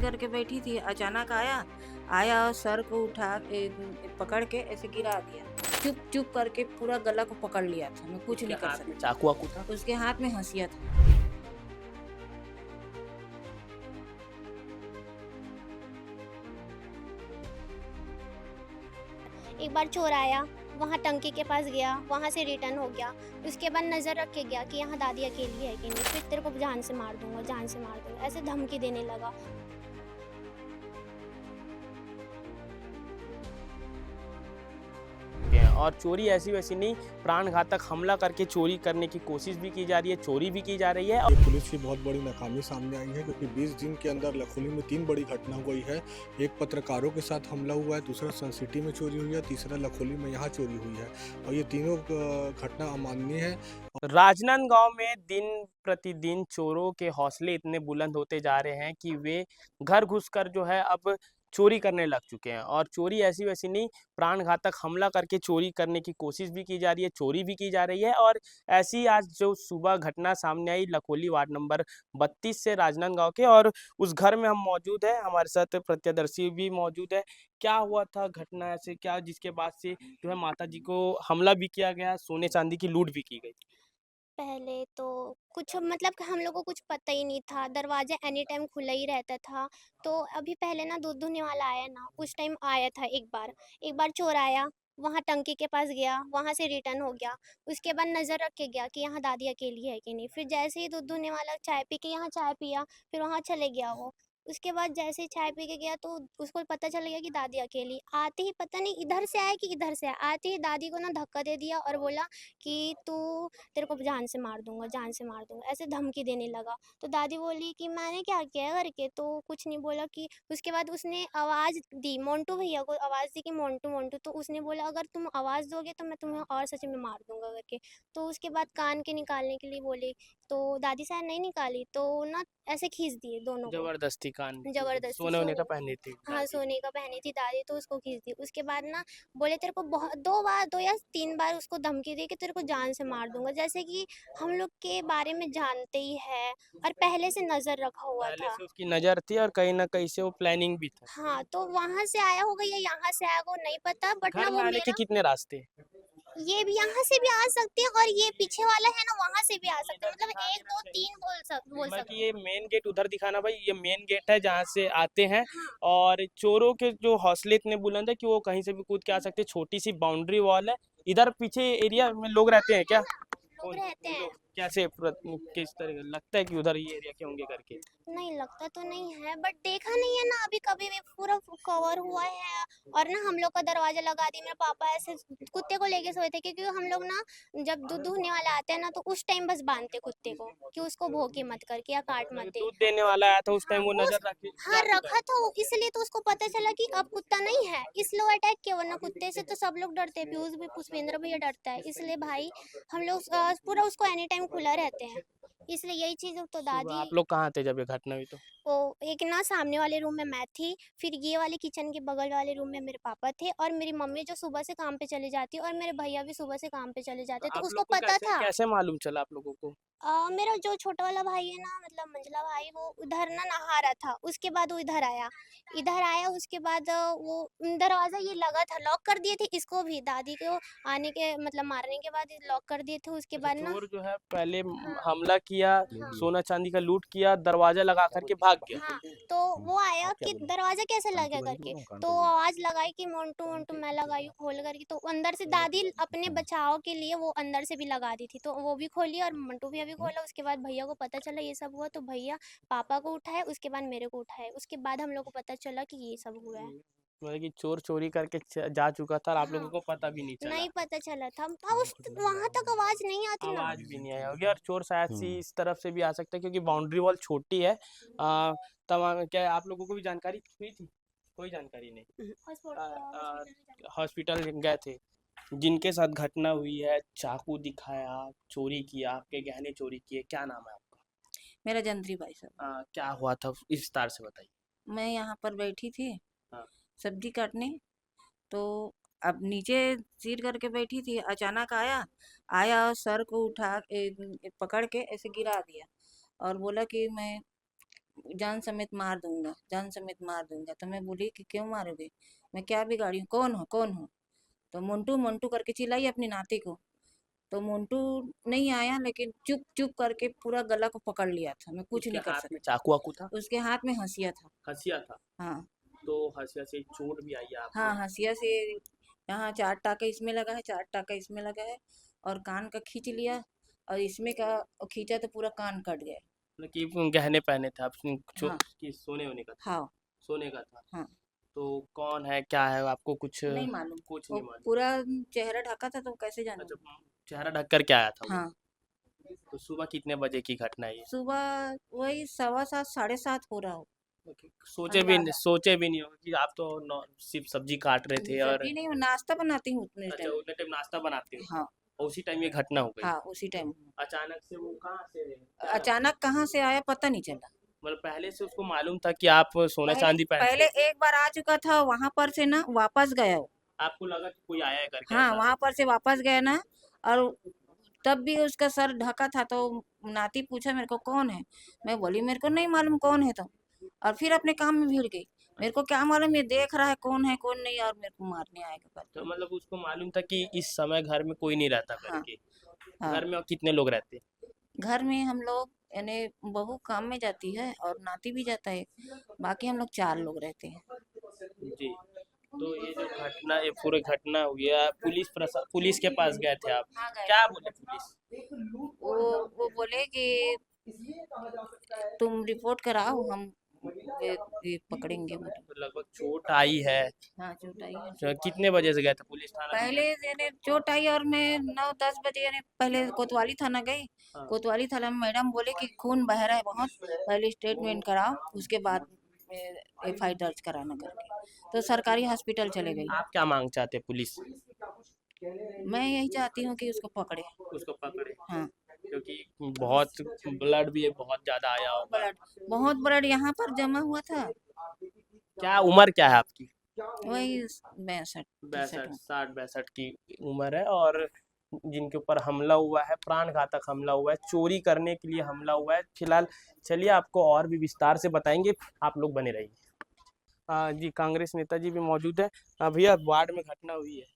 करके बैठी थी, अचानक आया आया और सर को उठा पकड़ के ऐसे गिरा दिया। चुप चुप करके पूरा गला को पकड़ लिया था, मैं कुछ उसके नहीं कर हाथ में सकती। चाकू वाकू था? उसके हाथ में हंसिया था। एक बार चोर आया, वहाँ टंकी के पास गया, वहाँ से रिटर्न हो गया। उसके बाद नज़र रख के गया कि यहाँ दादी अकेली है कि नहीं, फिर तेरे को जान से मार दूँगा, जान से मार दूँगा, ऐसे धमकी देने लगा। और चोरी ऐसी वैसी नहीं, प्राण घातक हमला करके चोरी करने की कोशिश भी की जा रही है, चोरी भी की जा रही है। ये पुलिस की बहुत बड़ी नाकामी सामने आई है क्योंकि 20 दिन के अंदर लखोली में 3 बड़ी घटना हुई है। एक पत्रकारों के साथ हमला हुआ है, दूसरा सन सिटी में चोरी हुई है, तीसरा लखोली में यहाँ चोरी हुई है और ये तीनों घटना अमाननीय है। राजनांदगांव में दिन प्रतिदिन चोरों के हौसले इतने बुलंद होते जा रहे हैं कि वे घर घुसकर जो है अब चोरी करने लग चुके हैं। और चोरी ऐसी वैसी नहीं, प्राण घातक हमला करके चोरी करने की कोशिश भी की जा रही है, चोरी भी की जा रही है। और ऐसी आज जो सुबह घटना सामने आई लखोली वार्ड नंबर 32 से राजनांदगांव के, और उस घर में हम मौजूद है, हमारे साथ प्रत्यदर्शी भी मौजूद है। क्या हुआ था घटना ऐसे, क्या जिसके बाद से जो है माता जी को हमला भी किया गया, सोने चांदी की लूट भी की गई? पहले तो कुछ मतलब कि हम लोग को कुछ पता ही नहीं था, दरवाज़ा एनी टाइम खुला ही रहता था। तो अभी पहले ना दूध धुलने वाला आया ना, उस टाइम आया था एक बार चोर आया, वहाँ टंकी के पास गया, वहाँ से रिटर्न हो गया। उसके बाद नज़र रख के गया कि यहाँ दादी अकेली है कि नहीं, फिर जैसे ही दूध धुलने वाला चाय पी के यहाँ चाय पिया, फिर वहाँ चले गया वो। उसके बाद जैसे ही चाय पी के गया तो उसको पता चल गया कि दादी अकेली, आते ही पता नहीं इधर से आया कि इधर से आया, आते ही दादी को ना धक्का दे दिया और बोला कि तू तेरे को जान से मार दूँगा, जान से मार दूँगा, ऐसे धमकी देने लगा। तो दादी बोली कि मैंने क्या किया है करके, तो कुछ नहीं बोला कि उसके बाद उसने आवाज़ दी, मोंटू भैया को आवाज़ दी कि मोंटू, मोंटू। तो उसने बोला अगर तुम आवाज़ दोगे तो मैं तुम्हें और सच में मार दूँगा करके। तो उसके बाद कान के निकालने के लिए बोले, तो दादी शायद नहीं निकाली, तो ना ऐसे खींच दिए दोनों को, जबरदस्ती कान, ज़बरदस्ती सोने होने का सोने। पहनी थी हाँ, दादी? सोने का पहनी थी दादी, तो उसको खींच दी। उसके बाद ना बोले तेरे को बहुत 2 बार 2 या 3 बार उसको धमकी दी कि तेरे को जान से मार दूँगा। जैसे कि हम लोग के बारे में जानते ही है और पहले से नज़र रखा हुआ पहले था। से उसकी नज़र थी और कहीं न कहीं से वो प्लानिंग भी था। हाँ, तो वहाँ से आया होगा या यहाँ से आया होगा नहीं पता, बट ना घर में वो आने के मेरा कितने रास्ते हैं? ये भी यहाँ से भी आ सकते हैं और ये पीछे वाला है ना वहाँ से भी आ सकते हैं। इधर मतलब दिखा 1, देना 2, चाहिए। 3 बोल मैं कि सकते हैं। ये मेन गेट उधर दिखाना भाई, ये मेन गेट है जहाँ से आते हैं। हाँ, और चोरों के जो हौसले इतने बुलंद है कि वो कहीं से भी कूद के आ सकते हैं। छोटी सी बाउंड्री वॉल है। इधर पीछे एरिया में लोग रहते हैं क्या? लोग कौन रहते वो हैं। लोग कैसे किस तरह लगता है कि उधर ये एरिया के होंगे करके? नहीं लगता तो नहीं है बट देखा नहीं है ना अभी कभी भी, पूरा कवर हुआ है। और ना हम लोग का दरवाजा लगा दिया, मेरे पापा ऐसे कुत्ते को लेके सोए थे क्योंकि हम लोग ना जब दूध दूहने वाला आता है ना तो उस टाइम बस बांधते कुत्ते को कि उसको भोंके मत करके या काट मतलब मत कि दे। दूध देने वाला आया था उस हाँ टाइम, वो उस नजर रख के हाँ जा चुका है। रखा था इसलिए तो उसको पता चला कि अब कुत्ता नहीं है, इसलिए अटैक किया, वरना कुत्ते से तो सब लोग डरते हैं, पीयूष भी पुष्पेंद्र भैया डरता है, इसलिए भाई हम लोग पूरा उसको एनी टाइम खुला रहते हैं, इसलिए यही चीज तो सुबह दादी। आप लोग कहाँ थे जब ये घटना हुई तो? ओ एक ना सामने वाले रूम में मैं थी, फिर ये वाले किचन के बगल वाले रूम में मेरे पापा थे और मेरी मम्मी जो सुबह से काम पे चले जाती और मेरे भैया भी सुबह से काम पे चले तो जाते, तो आप उसको लोग को पता कैसे था। कैसे मालूम चला आप लोगों को? मेरा जो छोटा वाला भाई है ना, मतलब मंझला भाई, वो उधर ना नहा रहा था, उसके बाद वो इधर आया उसके बाद वो दरवाज़ा ये लगा था, लॉक कर दिए थे इसको भी, दादी को आने के मतलब मारने के बाद लॉक कर दिए थे, उसके अच्छा, बाद ना। चोर जो है पहले हाँ, हमला किया, हाँ। सोना चांदी का लूट किया, दरवाजा लगा करके भाग गया। हाँ, तो वो आया कि दरवाज़ा कैसे लगा करके, तो आवाज़ लगाई कि मोंटू, मोंटू, मैं लगाई हूँ खोल करके, तो अंदर से दादी अपने बचाव के लिए वो अंदर से भी लगा दी थी, तो वो भी खोली और मंटू भैया भी खोला। उसके बाद भैया को पता चला ये सब हुआ, तो भैया पापा को उठाए, उसके बाद मेरे को उठाए, उसके बाद हम लोग को पता चला कि ये सब हुआ है। मतलब कि चोर चोरी करके जा चुका था और आप लोगों हाँ, को पता भी नहीं चला। नहीं पता चला था, उस वहाँ तक आवाज़ नहीं आती ना। आवाज भी नहीं आई होगी, और चोर शायद से इस तरफ से भी आ सकता है क्योंकि बाउंड्री वॉल छोटी है। तमाम क्या आप लोगों को भी जानकारी हुई थी? कोई जानकारी नहीं। हॉस्पिटल गए थे, जिनके साथ घटना हुई है, चाकू दिखाया, चोरी किया, आपके गहने चोरी किए, क्या नाम है आपका? मेरा जंत्री भाई साहब। क्या हुआ था इस तार से बताइए। मैं यहाँ पर बैठी थी हाँ। सब्जी काटने, तो अब नीचे सीट करके बैठी थी, अचानक आया आया और सर को पकड़ के ऐसे गिरा दिया और बोला कि मैं जान समेत मार दूंगा, जान समेत मार दूंगा। तो मैं बोली कि क्यों मारोगे, मैं क्या बिगाड़ी हूँ, कौन हो कौन हो। तो मोन्टू मोन्टू करके चिल्लाई अपनी नाती को। तो मोन्टू नहीं आया, लेकिन चुप चुप करके पूरा गला को पकड़ लिया था, मैं कुछ उसके नहीं कर हाथ में सकती। चाकू वाकू था? उसके हाथ में हंसिया था। हंसिया था? हाँ तो हंसिया से चोट भी आई है आपको? हाँ, हंसिया से यहाँ 4 टाँका इसमें लगा है, 4 टाँका इसमें लगा है, और कान का खींच लिया, और इसमें का खींचा तो पूरा कान कट गया। मतलब कि गहने पहने थे आप? हाँ कि सोने होने का था? हाँ सोने का था। हाँ, तो कौन है क्या है आपको कुछ नहीं मालूम। कुछ वो नहीं मालूम? पूरा चेहरा ढका था, तो कैसे अच्छा, जानूंगी। चेहरा ढक कर के आया था वो? हाँ, तो सुबह कितने बजे की घटना है ये? सुबह वही 7:15 7:30 हो रहा हो, ओके, अंदाजा। सोचे भी नहीं होगा कि आप तो सिर्फ सब्जी काट रहे थे और सब्जी नहीं, नाश्ता बनाती हूँ उतने अच्छा टाइम। उतने टाइम नाश्ता बनाते हो हाँ और उसी टाइम ये घटना हो गई? हाँ, उसी टाइम। अचानक से वो कहाँ से क्या अचानक कहाँ से आया पता नहीं चला। मतलब पहले से उसको मालूम था कि आप सोना पहले चांदी पहनते पहले हो? एक बार आ चुका था, वहां पर से ना वापस गया वो। आपको लगा कि कोई आया है करके हाँ, ऐसा? वहां पर से वापस गया ना, और तब भी उसका सर ढका था। तो नाती पूछा मेरे को कौन है, मैं बोली मेरे को नहीं मालूम कौन है। तो और फिर अपने काम में भीड़ गई। मेरे को क्या मालूम, ये देख रहा है कौन नहीं, और मेरे को मारने आएगा तो करके। मतलब उसको मालूम था कि इस समय घर में कोई नहीं रहता हाँ करके? हाँ, घर में और कितने लोग रहते? घर में हम लोग, यानी बहू काम में जाती है और नाती भी जाता है, बाकी हम लोग 4 लोग रहते हैं। जी। तो ये जो घटना ये पूरी घटना हुई है, पुलिस के पास गए थे आप? हाँ गए क्या थे। बोले पुलिस? वो बोले कि तुम रिपोर्ट कराओ, हम ये पकड़ेंगे मतलब। तो लगभग चोट आई है। हाँ, चोट आई है। तो कितने बजे से गए थे पुलिस थाना? पहले यानी चोट आई, और मैं 9-10 बजे यानी पहले कोतवाली थाना गई। हाँ। कोतवाली थाना में मैडम बोले कि खून बह रहा है बहुत, पहले स्टेटमेंट कराओ, उसके बाद एफआई दर्ज कराना करके। तो सरकारी हॉस्पिटल चले गई। आप क्या मांग चाहते हैं पुलिस? मैं यही चाहती हूँ कि उसको पकड़े। उसको पकड़े हाँ, क्योंकि बहुत ब्लड भी बहुत ज्यादा आया होगा। बहुत ब्लड यहाँ पर जमा हुआ था। क्या उम्र क्या है आपकी? वही 62 63 62 60 62 की उम्र है और जिनके ऊपर हमला हुआ है, प्राणघातक हमला हुआ है, चोरी करने के लिए हमला हुआ है। फिलहाल चलिए आपको और भी विस्तार से बताएंगे, आप लोग बने रहिए। जी, कांग्रेस नेता जी भी मौजूद है। भैया, वार्ड में घटना हुई है।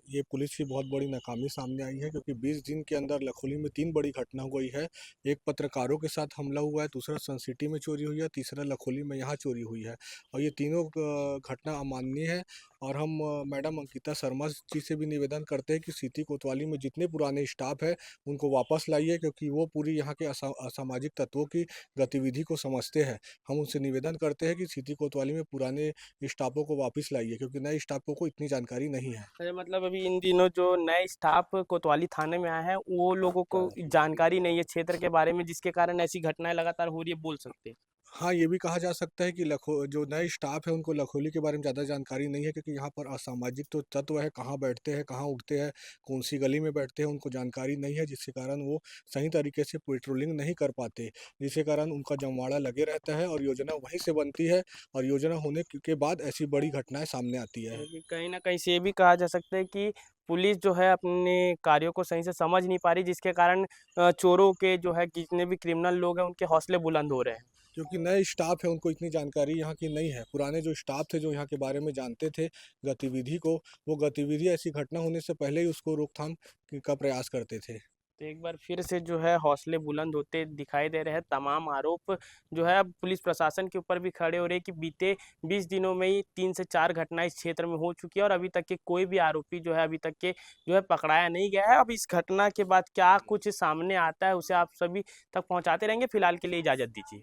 ये पुलिस की बहुत बड़ी नाकामी सामने आई है, क्योंकि 20 दिन के अंदर लखोली में 3 बड़ी घटना हो गई है। एक पत्रकारों के साथ हमला हुआ है, दूसरा सन सिटी में चोरी हुई है, तीसरा लखोली में यहाँ चोरी हुई है। और ये तीनों घटना अमाननीय है। और हम मैडम अंकिता शर्मा जी से भी निवेदन करते हैं कि सिटी कोतवाली में जितने पुराने स्टाफ है उनको वापस लाइए, क्योंकि वो पूरी यहाँ के असामाजिक तत्वों की गतिविधि को समझते हैं। हम उनसे निवेदन करते हैं कि सिटी कोतवाली में पुराने स्टाफों को वापस लाइए, क्योंकि नए स्टाफों को इतनी जानकारी नहीं है। अरे मतलब अभी इन दिनों जो नए स्टाफ कोतवाली थाने में आए हैं वो लोगों को जानकारी नहीं है क्षेत्र के बारे में, जिसके कारण ऐसी घटनाएं लगातार हो रही है, बोल सकते हैं। हाँ, ये भी कहा जा सकता है कि जो नए स्टाफ है उनको लखोली के बारे में ज़्यादा जानकारी नहीं है, क्योंकि यहाँ पर असामाजिक तो तत्व है, कहाँ बैठते हैं, कहाँ उठते हैं, कौन-सी गली में बैठते हैं, उनको जानकारी नहीं है, जिसके कारण वो सही तरीके से पेट्रोलिंग नहीं कर पाते। जिसके कारण उनका जमवाड़ा लगे रहता है और योजना वहीं से बनती है, और योजना होने के बाद ऐसी बड़ी घटनाएँ सामने आती है। क्योंकि कहीं न कहीं से ये भी कहा जा सकता है कि पुलिस जो है अपने कार्यों को सही से समझ नहीं पा रही, जिसके कारण चोरों के जो है जितने भी क्रिमिनल लोग हैं उनके हौसले बुलंद हो रहे हैं। क्योंकि नए स्टाफ है, उनको इतनी जानकारी यहाँ की नहीं है। पुराने जो स्टाफ थे जो यहाँ के बारे में जानते थे गतिविधि को, वो गतिविधि ऐसी घटना होने से पहले ही उसको रोकथाम का प्रयास करते थे। तो एक बार फिर से जो है हौसले बुलंद होते दिखाई दे रहे हैं। तमाम आरोप जो है अब पुलिस प्रशासन के ऊपर भी खड़े हो रहे हैं कि बीते 20 दिनों में ही 3 से 4 घटनाएं इस क्षेत्र में हो चुकी है और अभी तक के कोई भी आरोपी जो है अभी तक के जो है पकड़ाया नहीं गया है। अब इस घटना के बाद क्या कुछ सामने आता है उसे आप सभी तक पहुंचाते रहेंगे। फिलहाल के लिए इजाज़त दीजिए।